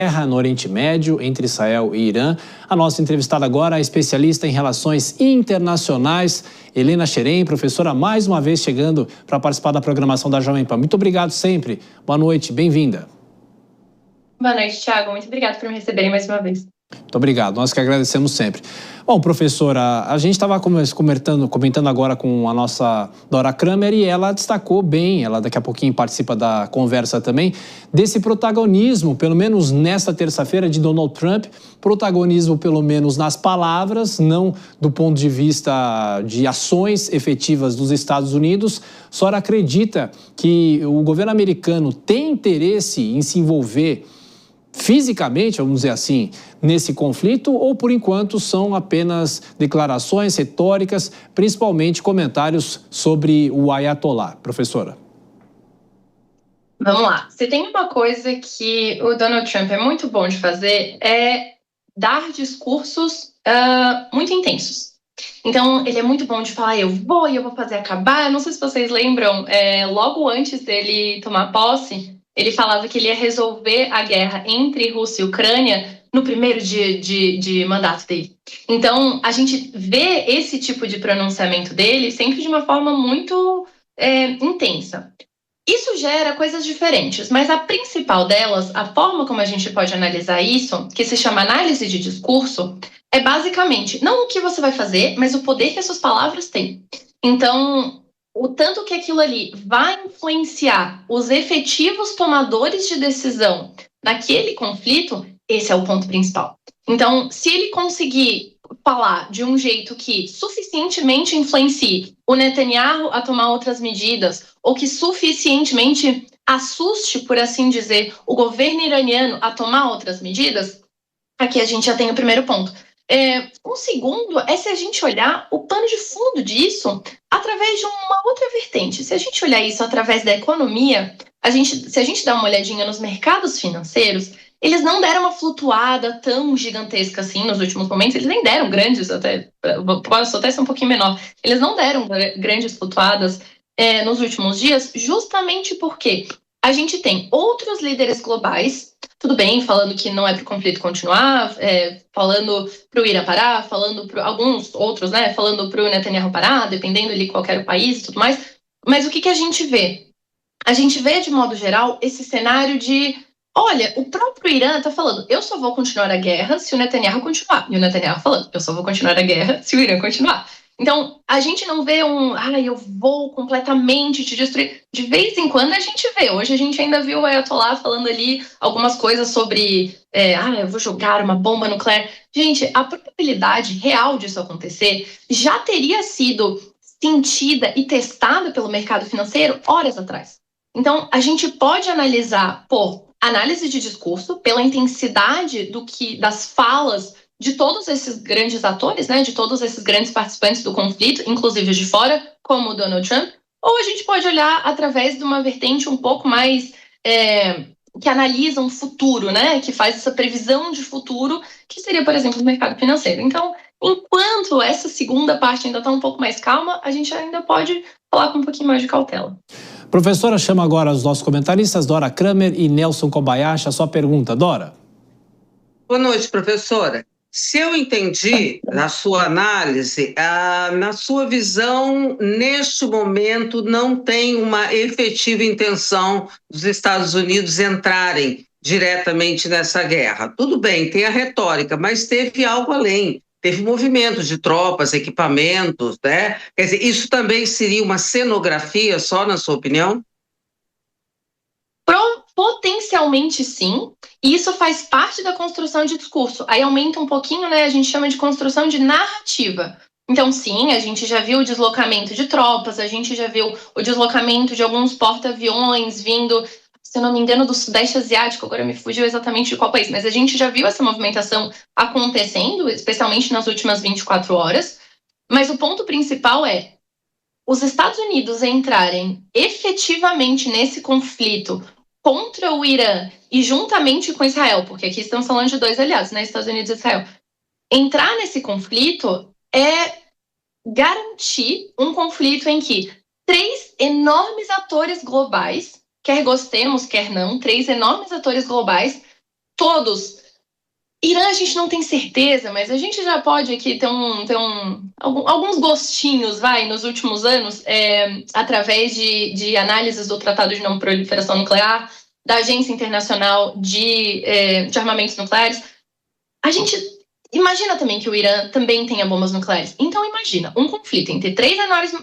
guerra no Oriente Médio entre Israel e Irã. A nossa entrevistada agora é especialista em relações internacionais, Helena Scheren, professora, mais uma vez chegando para participar da programação da Jovem Pan. Muito obrigado sempre. Boa noite, bem-vinda. Boa noite, Thiago. Muito obrigada por me receberem mais uma vez. Muito obrigado, nós que agradecemos sempre. Bom, professora, a gente estava comentando agora com a nossa Dora Kramer e ela destacou bem, ela daqui a pouquinho participa da conversa também, desse protagonismo, pelo menos nesta terça-feira, de Donald Trump, protagonismo pelo menos nas palavras, não do ponto de vista de ações efetivas dos Estados Unidos. A senhora acredita que o governo americano tem interesse em se envolver fisicamente, vamos dizer assim, nesse conflito, ou por enquanto são apenas declarações retóricas, principalmente comentários sobre o Ayatollah? Professora. Vamos lá. Se tem uma coisa que o Donald Trump é muito bom de fazer, é dar discursos muito intensos. Então, ele é muito bom de falar, eu vou fazer acabar. Não sei se vocês lembram, logo antes dele tomar posse, ele falava que ele ia resolver a guerra entre Rússia e Ucrânia no primeiro dia de mandato dele. Então, a gente vê esse tipo de pronunciamento dele sempre de uma forma muito intensa. Isso gera coisas diferentes, mas a principal delas, a forma como a gente pode analisar isso, que se chama análise de discurso, é basicamente não o que você vai fazer, mas o poder que as suas palavras têm. Então, o tanto que aquilo ali vai influenciar os efetivos tomadores de decisão naquele conflito, esse é o ponto principal. Então, se ele conseguir falar de um jeito que suficientemente influencie o Netanyahu a tomar outras medidas, ou que suficientemente assuste, por assim dizer, o governo iraniano a tomar outras medidas, aqui a gente já tem o primeiro ponto. O segundo é se a gente olhar o pano de fundo disso através de uma outra vertente. Se a gente olhar isso através da economia, se a gente dá uma olhadinha nos mercados financeiros, eles não deram uma flutuada tão gigantesca assim nos últimos momentos, eles nem deram grandes, posso até ser um pouquinho menor, eles não deram grandes flutuadas nos últimos dias, justamente porque a gente tem outros líderes globais, tudo bem, falando que não é para o conflito continuar, falando para o Irã parar, falando para alguns outros, né, falando para o Netanyahu parar, dependendo ali qual era o país e tudo mais. Mas o que a gente vê? A gente vê, de modo geral, esse cenário de, olha, o próprio Irã está falando, eu só vou continuar a guerra se o Netanyahu continuar. E o Netanyahu falando, eu só vou continuar a guerra se o Irã continuar. Então, a gente não vê eu vou completamente te destruir. De vez em quando a gente vê. Hoje a gente ainda viu o Ayatollah falando ali algumas coisas sobre, eu vou jogar uma bomba nuclear. Gente, a probabilidade real disso acontecer já teria sido sentida e testada pelo mercado financeiro horas atrás. Então, a gente pode analisar por análise de discurso, pela intensidade das falas de todos esses grandes atores, né, de todos esses grandes participantes do conflito, inclusive de fora, como o Donald Trump, ou a gente pode olhar através de uma vertente um pouco mais que analisa um futuro, né, que faz essa previsão de futuro, que seria, por exemplo, o mercado financeiro. Então, enquanto essa segunda parte ainda está um pouco mais calma, a gente ainda pode falar com um pouquinho mais de cautela. Professora, chama agora os nossos comentaristas, Dora Kramer e Nelson Kobayashi. A sua pergunta, Dora. Boa noite, professora. Se eu entendi na sua análise, na sua visão, neste momento não tem uma efetiva intenção dos Estados Unidos entrarem diretamente nessa guerra. Tudo bem, tem a retórica, mas teve algo além. Teve movimentos de tropas, equipamentos, né? Quer dizer, isso também seria uma cenografia só, na sua opinião? Potencialmente sim, e isso faz parte da construção de discurso. Aí aumenta um pouquinho, né? A gente chama de construção de narrativa. Então, sim, a gente já viu o deslocamento de tropas, a gente já viu o deslocamento de alguns porta-aviões vindo, se eu não me engano, do Sudeste Asiático, agora me fugiu exatamente de qual país, mas a gente já viu essa movimentação acontecendo, especialmente nas últimas 24 horas. Mas o ponto principal é os Estados Unidos entrarem efetivamente nesse conflito contra o Irã e juntamente com Israel, porque aqui estamos falando de dois aliados, né, Estados Unidos e Israel, entrar nesse conflito é garantir um conflito em que 3 enormes atores globais, quer gostemos, quer não, 3 enormes atores globais todos. Irã a gente não tem certeza, mas a gente já pode aqui ter alguns gostinhos, nos últimos anos, através de análises do Tratado de Não Proliferação Nuclear, da Agência Internacional de Armamentos Nucleares. A gente imagina também que o Irã também tenha bombas nucleares. Então imagina um conflito entre 3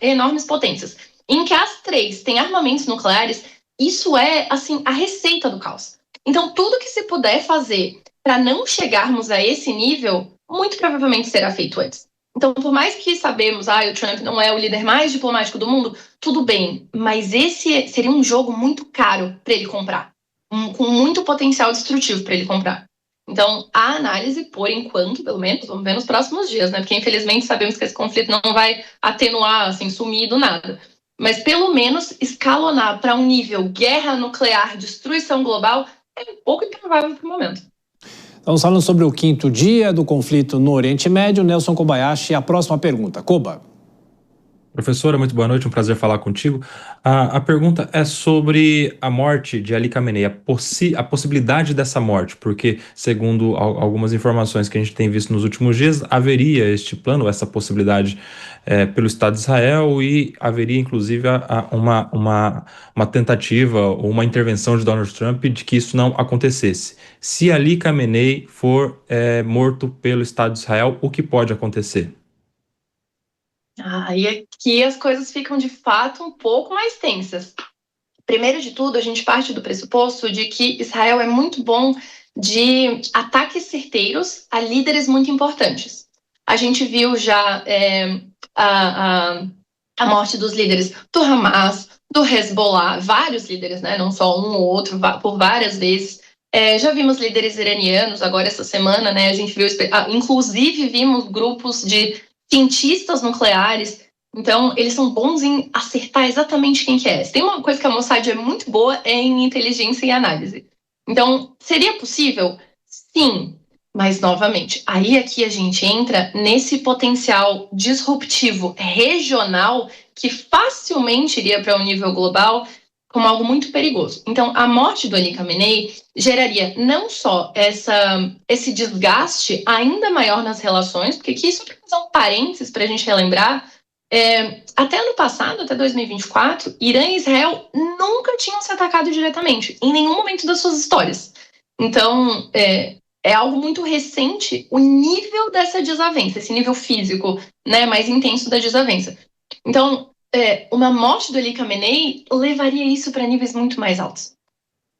enormes potências, em que as 3 têm armamentos nucleares. Isso é, assim, a receita do caos. Então tudo que se puder fazer para não chegarmos a esse nível, muito provavelmente será feito antes. Então, por mais que sabemos, o Trump não é o líder mais diplomático do mundo, tudo bem, mas esse seria um jogo muito caro para ele comprar, com muito potencial destrutivo para ele comprar. Então, a análise, por enquanto, pelo menos, vamos ver nos próximos dias, né? Porque, infelizmente, sabemos que esse conflito não vai atenuar, assim, sumir do nada. Mas, pelo menos, escalonar para um nível guerra nuclear, destruição global, é um pouco improvável para o momento. Estamos falando sobre o 5º dia do conflito no Oriente Médio. Nelson Kobayashi, a próxima pergunta. Koba. Professora, muito boa noite, um prazer falar contigo. A pergunta é sobre a morte de Ali Khamenei, a possibilidade dessa morte, porque, segundo algumas informações que a gente tem visto nos últimos dias, haveria este plano, essa possibilidade pelo Estado de Israel, e haveria, inclusive, uma tentativa ou uma intervenção de Donald Trump de que isso não acontecesse. Se Ali Khamenei for morto pelo Estado de Israel, o que pode acontecer? E aqui as coisas ficam, de fato, um pouco mais tensas. Primeiro de tudo, a gente parte do pressuposto de que Israel é muito bom de ataques certeiros a líderes muito importantes. A gente viu já a morte dos líderes do Hamas, do Hezbollah, vários líderes, né? Não só um ou outro, por várias vezes. Já vimos líderes iranianos agora essa semana, né? A gente viu, inclusive vimos grupos de cientistas nucleares. Então, eles são bons em acertar exatamente quem que é. Se tem uma coisa que a Mossad é muito boa, é em inteligência e análise. Então, seria possível? Sim. Mas, novamente, aí aqui a gente entra nesse potencial disruptivo regional que facilmente iria para um nível global como algo muito perigoso. Então, a morte do Ali Khamenei geraria não só esse desgaste ainda maior nas relações, porque aqui isso são parênteses para a gente relembrar, até ano passado, até 2024, Irã e Israel nunca tinham se atacado diretamente, em nenhum momento das suas histórias. Então, é algo muito recente o nível dessa desavença, esse nível físico, né, mais intenso da desavença. Então, uma morte do Ali Khamenei levaria isso para níveis muito mais altos.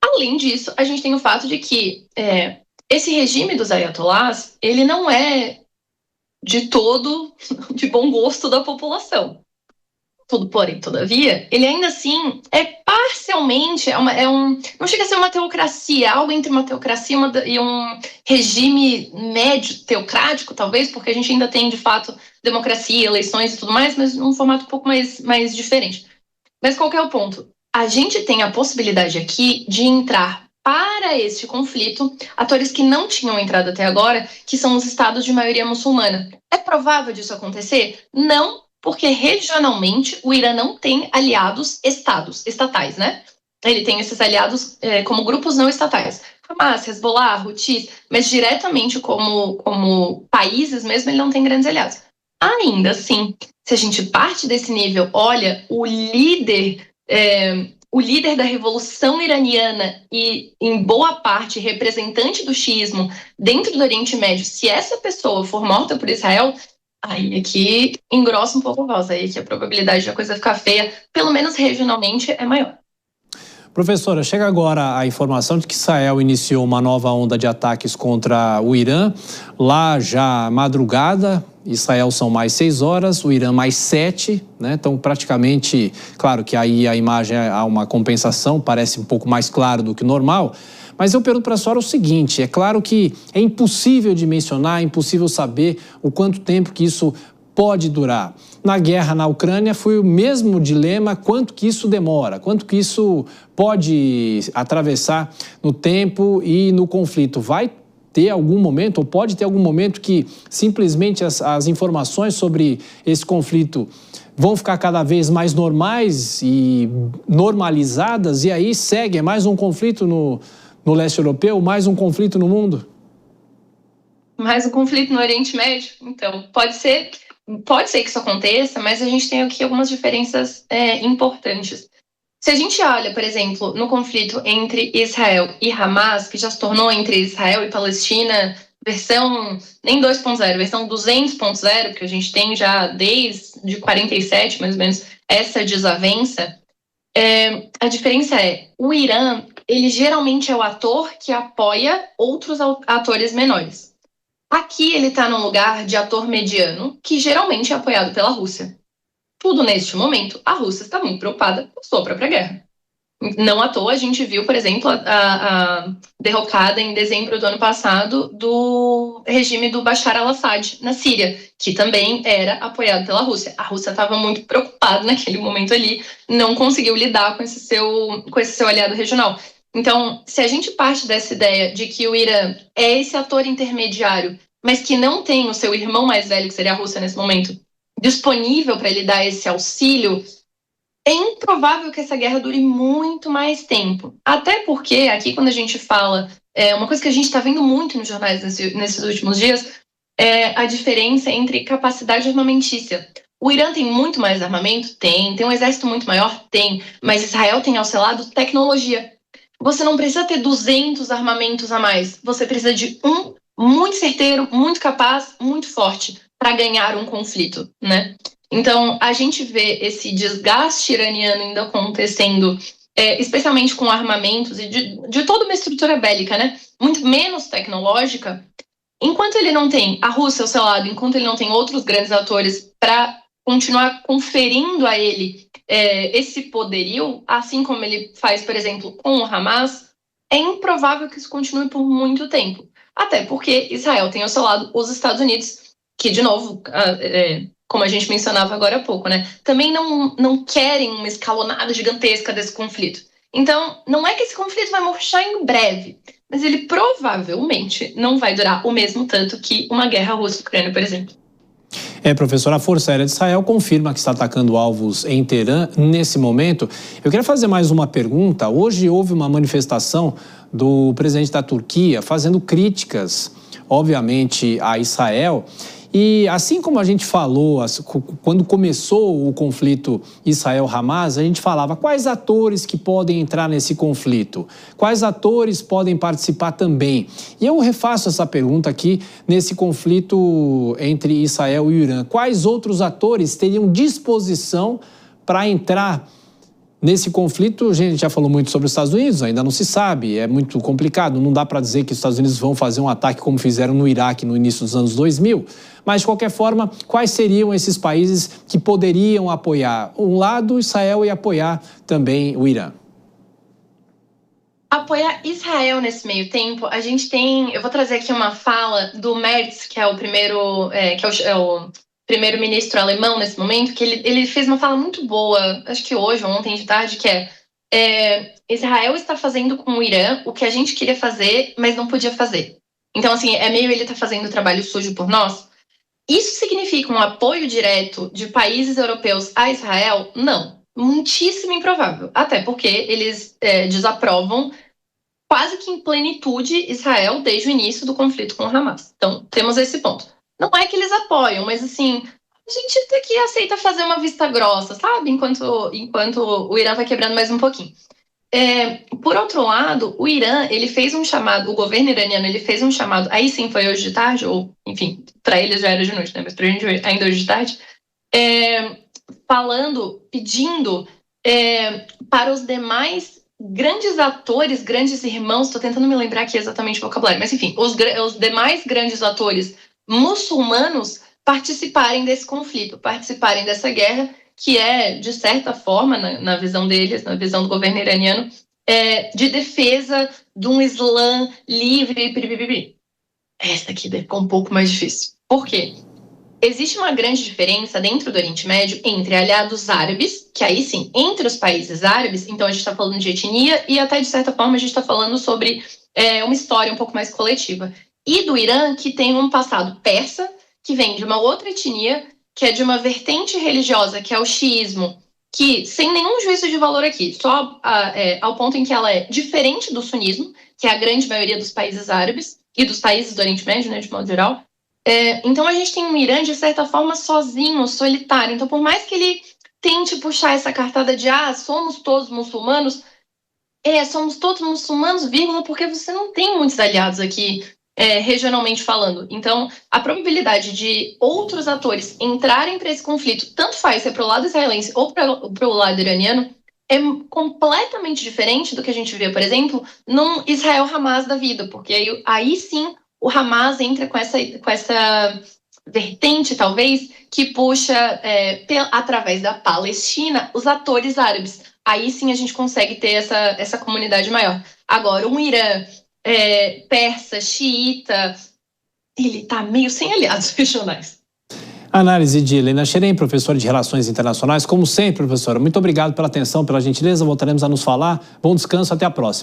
Além disso, a gente tem o fato de que esse regime dos ayatollahs, ele não é de todo de bom gosto da população. Tudo, porém, todavia, ele ainda assim é parcialmente, não chega a ser uma teocracia, algo entre uma teocracia e um regime médio teocrático, talvez, porque a gente ainda tem, de fato, democracia, eleições e tudo mais, mas num formato um pouco mais diferente. Mas qual que é o ponto? A gente tem a possibilidade aqui de entrar para este conflito atores que não tinham entrado até agora, que são os estados de maioria muçulmana. É provável disso acontecer? Não, porque regionalmente o Irã não tem aliados estatais, né? Ele tem esses aliados como grupos não estatais. Hamas, Hezbollah, Houthis, mas diretamente como países mesmo, ele não tem grandes aliados. Ainda assim, se a gente parte desse nível, olha, o líder da Revolução Iraniana e, em boa parte, representante do xiismo dentro do Oriente Médio, se essa pessoa for morta por Israel, aí aqui engrossa um pouco a voz, aí que a probabilidade da coisa ficar feia, pelo menos regionalmente, é maior. Professora, chega agora a informação de que Israel iniciou uma nova onda de ataques contra o Irã. Lá já madrugada, Israel são mais 6 horas, o Irã mais 7, né? Então praticamente, claro que aí a imagem há uma compensação, parece um pouco mais claro do que o normal. Mas eu pergunto para a senhora o seguinte, é claro que é impossível dimensionar, é impossível saber o quanto tempo que isso pode durar. Na guerra na Ucrânia foi o mesmo dilema, quanto que isso demora, quanto que isso pode atravessar no tempo e no conflito. Vai ter algum momento, ou pode ter algum momento que simplesmente as informações sobre esse conflito vão ficar cada vez mais normais e normalizadas, e aí segue, é mais um conflito no no leste europeu, mais um conflito no mundo? Mais um conflito no Oriente Médio? Então, pode ser que isso aconteça, mas a gente tem aqui algumas diferenças importantes. Se a gente olha, por exemplo, no conflito entre Israel e Hamas, que já se tornou entre Israel e Palestina, versão nem 2.0, versão 200.0, que a gente tem já desde 47, mais ou menos, essa desavença, a diferença é, o Irã, ele geralmente é o ator que apoia outros atores menores. Aqui ele está num lugar de ator mediano, que geralmente é apoiado pela Rússia. Tudo neste momento, a Rússia está muito preocupada com sua própria guerra. Não à toa, a gente viu, por exemplo, a derrocada em dezembro do ano passado do regime do Bashar al-Assad na Síria, que também era apoiado pela Rússia. A Rússia estava muito preocupada naquele momento ali, não conseguiu lidar com esse seu aliado regional. Então, se a gente parte dessa ideia de que o Irã é esse ator intermediário, mas que não tem o seu irmão mais velho, que seria a Rússia nesse momento, disponível para ele dar esse auxílio, é improvável que essa guerra dure muito mais tempo. Até porque, aqui quando a gente fala, uma coisa que a gente está vendo muito nos jornais nesses últimos dias, é a diferença entre capacidade armamentícia. O Irã tem muito mais armamento? Tem um exército muito maior? Tem, mas Israel tem ao seu lado tecnologia. Você não precisa ter 200 armamentos a mais, você precisa de um muito certeiro, muito capaz, muito forte para ganhar um conflito, né? Então, a gente vê esse desgaste iraniano ainda acontecendo, especialmente com armamentos e de toda uma estrutura bélica, né? Muito menos tecnológica. Enquanto ele não tem a Rússia ao seu lado, enquanto ele não tem outros grandes atores para continuar conferindo a ele esse poderio, assim como ele faz, por exemplo, com o Hamas, é improvável que isso continue por muito tempo. Até porque Israel tem ao seu lado os Estados Unidos, que, de novo, como a gente mencionava agora há pouco, né, também não querem uma escalonada gigantesca desse conflito. Então, não é que esse conflito vai murchar em breve, mas ele provavelmente não vai durar o mesmo tanto que uma guerra russa-ucrânia, por exemplo. Professor, a Força Aérea de Israel confirma que está atacando alvos em Teherã nesse momento. Eu queria fazer mais uma pergunta. Hoje houve uma manifestação do presidente da Turquia fazendo críticas, obviamente, a Israel. E assim como a gente falou, quando começou o conflito Israel-Hamas, a gente falava quais atores que podem entrar nesse conflito, quais atores podem participar também. E eu refaço essa pergunta aqui nesse conflito entre Israel e o Irã. Quais outros atores teriam disposição para entrar nesse conflito? A gente já falou muito sobre os Estados Unidos, ainda não se sabe, é muito complicado, não dá para dizer que os Estados Unidos vão fazer um ataque como fizeram no Iraque no início dos anos 2000, mas de qualquer forma, quais seriam esses países que poderiam apoiar? Um lado, Israel, e apoiar também o Irã. Apoiar Israel nesse meio tempo, a gente tem, eu vou trazer aqui uma fala do Merz, que é o primeiro, o primeiro-ministro alemão nesse momento, que ele fez uma fala muito boa, acho que hoje ou ontem de tarde, que Israel está fazendo com o Irã o que a gente queria fazer, mas não podia fazer. Então, assim, meio ele está fazendo o trabalho sujo por nós. Isso significa um apoio direto de países europeus a Israel? Não. Muitíssimo improvável. Até porque eles desaprovam quase que em plenitude Israel desde o início do conflito com o Hamas. Então, temos esse ponto. Não é que eles apoiam, mas assim, a gente até que aceita fazer uma vista grossa, sabe? Enquanto o Irã vai quebrando mais um pouquinho. Por outro lado, o Irã, ele fez um chamado, o governo iraniano, ele fez um chamado, aí sim foi hoje de tarde, ou enfim, para eles já era de noite, né? Mas para a gente ainda hoje de tarde, pedindo para os demais grandes atores, grandes irmãos, estou tentando me lembrar aqui exatamente o vocabulário, mas enfim, os demais grandes atores muçulmanos participarem desse conflito, participarem dessa guerra, que de certa forma, na visão deles, na visão do governo iraniano, de defesa de um Islã livre. Essa aqui ficou um pouco mais difícil. Por quê? Existe uma grande diferença dentro do Oriente Médio entre aliados árabes, que aí sim, entre os países árabes, então a gente está falando de etnia e até de certa forma a gente está falando sobre uma história um pouco mais coletiva. E do Irã, que tem um passado persa, que vem de uma outra etnia, que é de uma vertente religiosa, que é o xiismo, que, sem nenhum juízo de valor aqui, só ao ponto em que ela é diferente do sunismo, que é a grande maioria dos países árabes e dos países do Oriente Médio, né, de modo geral. Então a gente tem um Irã, de certa forma, sozinho, solitário. Então, por mais que ele tente puxar essa cartada de somos todos muçulmanos, somos todos muçulmanos, vírgula, porque você não tem muitos aliados aqui, regionalmente falando. Então, a probabilidade de outros atores entrarem para esse conflito, tanto faz se é para o lado israelense ou para o lado iraniano, é completamente diferente do que a gente vê, por exemplo, num Israel-Hamas da vida, porque aí sim o Hamas entra com essa vertente, talvez, que puxa, através da Palestina, os atores árabes. Aí sim a gente consegue ter essa comunidade maior. Agora, um Irã persa, xiita, ele está meio sem aliados regionais. Análise de Helena Xerém, professora de Relações Internacionais. Como sempre, professora, muito obrigado pela atenção, pela gentileza. Voltaremos a nos falar. Bom descanso, até a próxima.